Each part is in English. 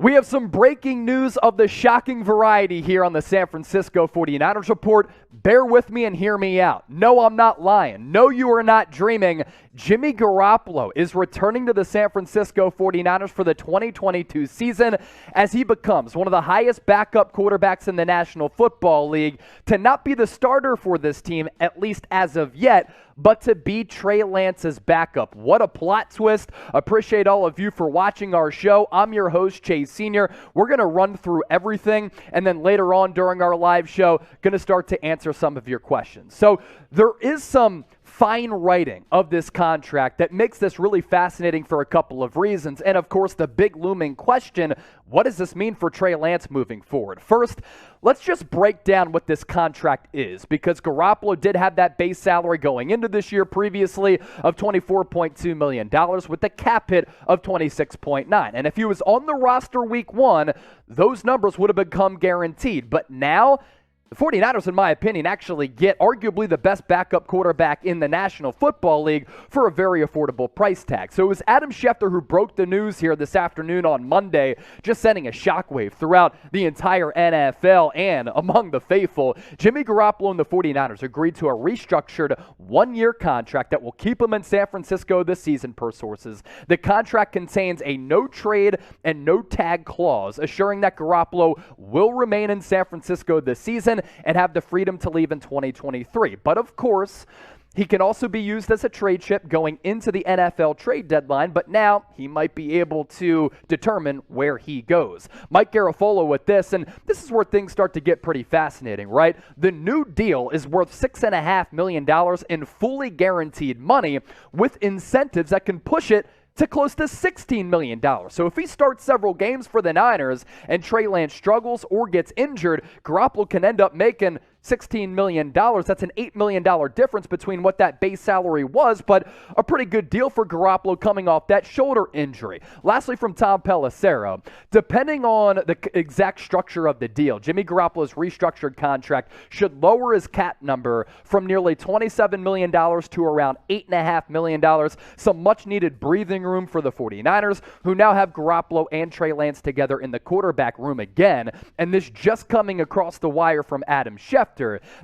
We have some breaking news of the shocking variety here on the San Francisco 49ers Report. Bear with me and hear me out. No, I'm not lying. No, you are not dreaming. Jimmy Garoppolo is returning to the San Francisco 49ers for the 2022 season as he becomes one of the highest backup quarterbacks in the National Football League to not be the starter for this team, at least as of yet, but to be Trey Lance's backup. What a plot twist. Appreciate all of you for watching our show. I'm your host, Chase Sr. We're going to run through everything, and then later on during our live show, going to start to answer some of your questions. So there is some fine writing of this contract that makes this really fascinating for a couple of reasons. And of course, the big looming question, what does this mean for Trey Lance moving forward? First, let's just break down what this contract is, because Garoppolo did have that base salary going into this year previously of $24.2 million with the cap hit of $26.9. And if he was on the roster week one, those numbers would have become guaranteed. But now, the 49ers, in my opinion, actually get arguably the best backup quarterback in the National Football League for a very affordable price tag. So it was Adam Schefter who broke the news here this afternoon on Monday, just sending a shockwave throughout the entire NFL and among the faithful. Jimmy Garoppolo and the 49ers agreed to a restructured one-year contract that will keep him in San Francisco this season, per sources. The contract contains a no-trade and no-tag clause, assuring that Garoppolo will remain in San Francisco this season and have the freedom to leave in 2023. But of course, he can also be used as a trade chip going into the NFL trade deadline, but now he might be able to determine where he goes. Mike Garafolo with this, and this is where things start to get pretty fascinating, right? The new deal is worth $6.5 million in fully guaranteed money with incentives that can push it to close to $16 million. So if he starts several games for the Niners and Trey Lance struggles or gets injured, Garoppolo can end up making $16 million. That's an $8 million difference between what that base salary was, but a pretty good deal for Garoppolo coming off that shoulder injury. Lastly, from Tom Pelissero, depending on the exact structure of the deal, Jimmy Garoppolo's restructured contract should lower his cap number from nearly $27 million to around $8.5 million. Some much-needed breathing room for the 49ers, who now have Garoppolo and Trey Lance together in the quarterback room again. And this just coming across the wire from Adam Schefter,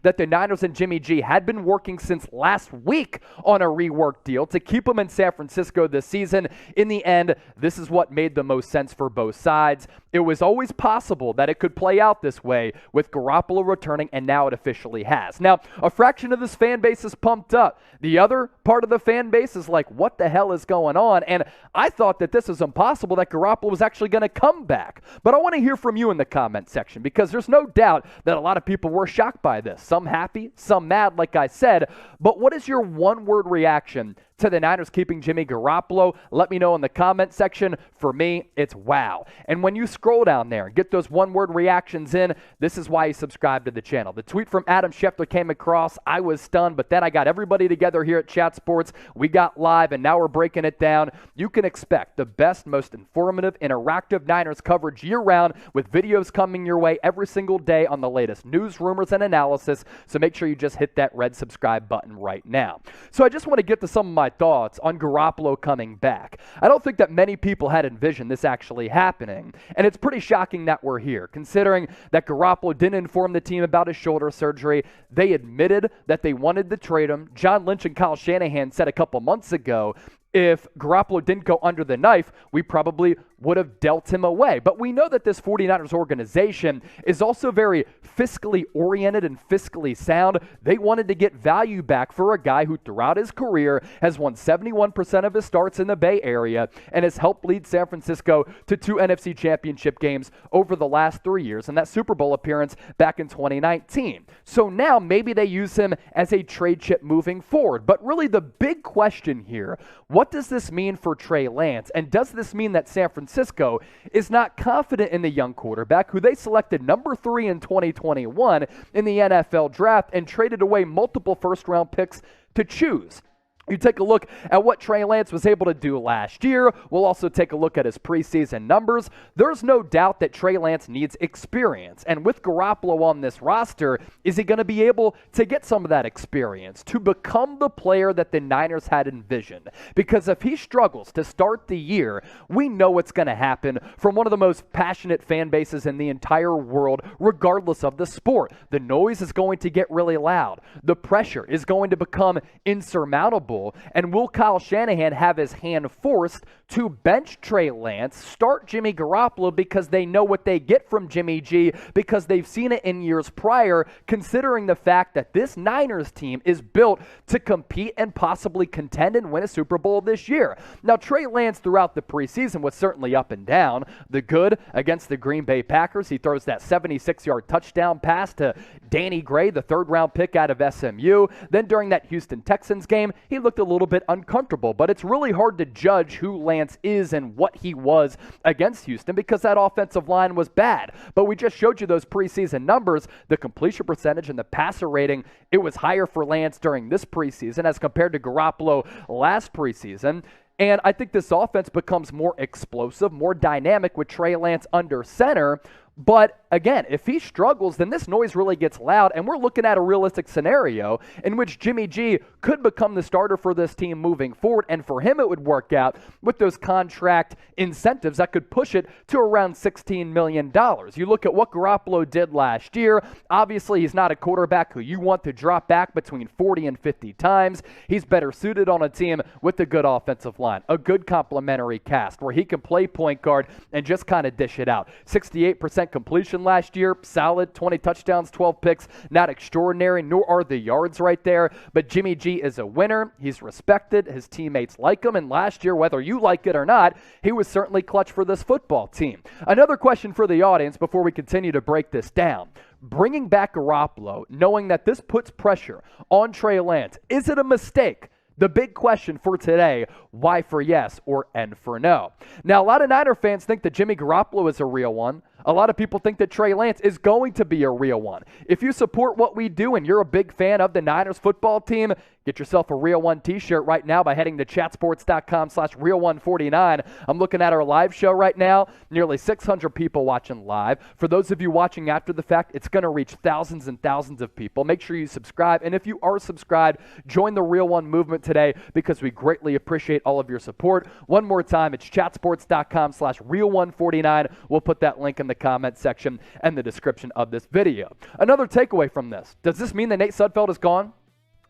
that the Niners and Jimmy G had been working since last week on a rework deal to keep him in San Francisco this season. In the end, this is what made the most sense for both sides. It was always possible that it could play out this way with Garoppolo returning, and now it officially has. Now, a fraction of this fan base is pumped up. The other part of the fan base is like, what the hell is going on? And I thought that this was impossible, that Garoppolo was actually going to come back. But I want to hear from you in the comment section, because there's no doubt that a lot of people were shocked by this. Some happy, some mad, like I said. But what is your one-word reaction to the Niners keeping Jimmy Garoppolo? Let me know in the comment section. For me, it's wow. And when you scroll down there and get those one-word reactions in, this is why you subscribe to the channel. The tweet from Adam Schefter came across. I was stunned, but then I got everybody together here at Chat Sports. We got live, and now we're breaking it down. You can expect the best, most informative, interactive Niners coverage year-round, with videos coming your way every single day on the latest news, rumors, and analysis. So make sure you just hit that red subscribe button right now. So I just want to get to some of my thoughts on Garoppolo coming back. I don't think that many people had envisioned this actually happening, and it's pretty shocking that we're here, considering that Garoppolo didn't inform the team about his shoulder surgery. They admitted that they wanted to trade him. John Lynch and Kyle Shanahan said a couple months ago, if Garoppolo didn't go under the knife, we probably would have dealt him away. But we know that this 49ers organization is also very fiscally oriented and fiscally sound. They wanted to get value back for a guy who throughout his career has won 71% of his starts in the Bay Area and has helped lead San Francisco to 2 NFC championship games over the last 3 years, and that Super Bowl appearance back in 2019. So now maybe they use him as a trade chip moving forward. But really the big question here, what does this mean for Trey Lance? And does this mean that San Francisco is not confident in the young quarterback who they selected number 3 in 2021 in the NFL draft and traded away multiple first-round picks to choose? You take a look at what Trey Lance was able to do last year. We'll also take a look at his preseason numbers. There's no doubt that Trey Lance needs experience. And with Garoppolo on this roster, is he going to be able to get some of that experience to become the player that the Niners had envisioned? Because if he struggles to start the year, we know what's going to happen from one of the most passionate fan bases in the entire world, regardless of the sport. The noise is going to get really loud. The pressure is going to become insurmountable. And will Kyle Shanahan have his hand forced to bench Trey Lance, start Jimmy Garoppolo because they know what they get from Jimmy G because they've seen it in years prior, considering the fact that this Niners team is built to compete and possibly contend and win a Super Bowl this year? Now, Trey Lance throughout the preseason was certainly up and down. The good against the Green Bay Packers, he throws that 76-yard touchdown pass to Danny Gray, the third-round pick out of SMU. Then during that Houston Texans game, he looked a little bit uncomfortable, but it's really hard to judge who Lance is and what he was against Houston because that offensive line was bad. But we just showed you those preseason numbers, the completion percentage and the passer rating. It was higher for Lance during this preseason as compared to Garoppolo last preseason. And I think this offense becomes more explosive, more dynamic with Trey Lance under center. But again, if he struggles, then this noise really gets loud, and we're looking at a realistic scenario in which Jimmy G could become the starter for this team moving forward, and for him it would work out with those contract incentives that could push it to around $16 million. You look at what Garoppolo did last year. Obviously, he's not a quarterback who you want to drop back between 40 and 50 times. He's better suited on a team with a good offensive line, a good complementary cast where he can play point guard and just kind of dish it out. 68% completion last year, solid, 20 touchdowns, 12 picks, not extraordinary, nor are the yards right there, but Jimmy G is a winner. He's respected. His teammates like him, and last year, whether you like it or not, he was certainly clutch for this football team. Another question for the audience before we continue to break this down. Bringing back Garoppolo, knowing that this puts pressure on Trey Lance, is it a mistake? The big question for today, why for yes or N for no? Now, a lot of Niner fans think that Jimmy Garoppolo is a real one. A lot of people think that Trey Lance is going to be a real one. If you support what we do and you're a big fan of the Niners football team, get yourself a Real One t-shirt right now by heading to chatsports.com/Real149. I'm looking at our live show right now. Nearly 600 people watching live. For those of you watching after the fact, it's going to reach thousands and thousands of people. Make sure you subscribe. And if you are subscribed, join the Real One movement today because we greatly appreciate all of your support. One more time, it's chatsports.com/Real149. We'll put that link in the comment section and the description of this video. Another takeaway from this, does this mean that Nate Sudfeld is gone?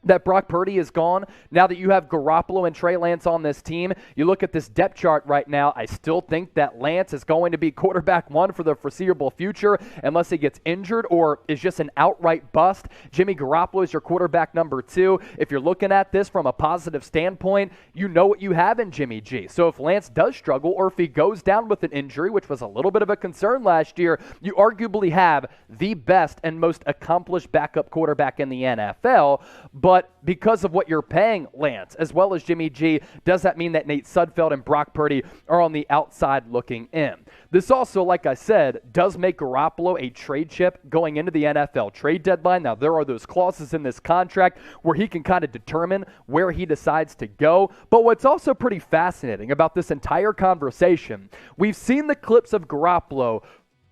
That Brock Purdy is gone? Now that you have Garoppolo and Trey Lance on this team, you look at this depth chart right now, I still think that Lance is going to be quarterback one for the foreseeable future unless he gets injured or is just an outright bust. Jimmy Garoppolo is your quarterback number two. If you're looking at this from a positive standpoint, you know what you have in Jimmy G. So if Lance does struggle or if he goes down with an injury, which was a little bit of a concern last year, you arguably have the best and most accomplished backup quarterback in the NFL. But because of what you're paying Lance, as well as Jimmy G, does that mean that Nate Sudfeld and Brock Purdy are on the outside looking in? This also, like I said, does make Garoppolo a trade chip going into the NFL trade deadline. Now, there are those clauses in this contract where he can kind of determine where he decides to go. But what's also pretty fascinating about this entire conversation, we've seen the clips of Garoppolo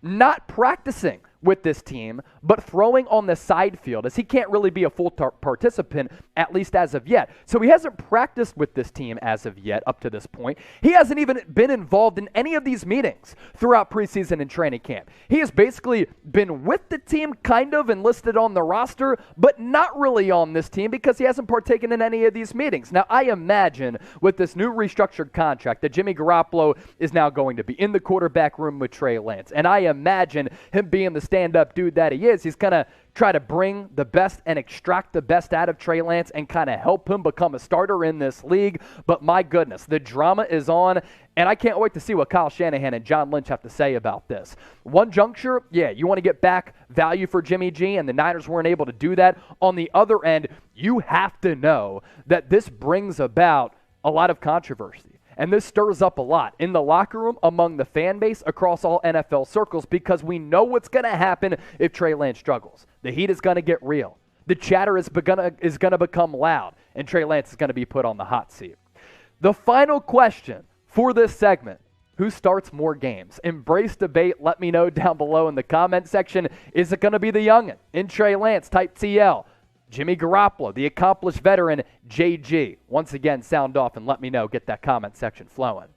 not practicing with this team, but throwing on the side field, as he can't really be a full participant, at least as of yet. So he hasn't practiced with this team as of yet, up to this point. He hasn't even been involved in any of these meetings throughout preseason and training camp. He has basically been with the team, kind of, and listed on the roster, but not really on this team because he hasn't partaken in any of these meetings. Now, I imagine with this new restructured contract that Jimmy Garoppolo is now going to be in the quarterback room with Trey Lance. And I imagine him being the stand-up dude that he is, he's going to try to bring the best and extract the best out of Trey Lance and kind of help him become a starter in this league. But my goodness, the drama is on, and I can't wait to see what Kyle Shanahan and John Lynch have to say about this. One juncture, yeah, you want to get back value for Jimmy G, and the Niners weren't able to do that. On the other end, you have to know that this brings about a lot of controversy. And this stirs up a lot in the locker room, among the fan base, across all NFL circles, because we know what's going to happen if Trey Lance struggles. The heat is going to get real. The chatter is going to become loud. and Trey Lance is going to be put on the hot seat. The final question for this segment: who starts more games? Embrace debate. Let me know down below in the comment section. Is it going to be the youngin in Trey Lance, type TL? Jimmy Garoppolo, the accomplished veteran JG? Once again, sound off and let me know. Get that comment section flowing.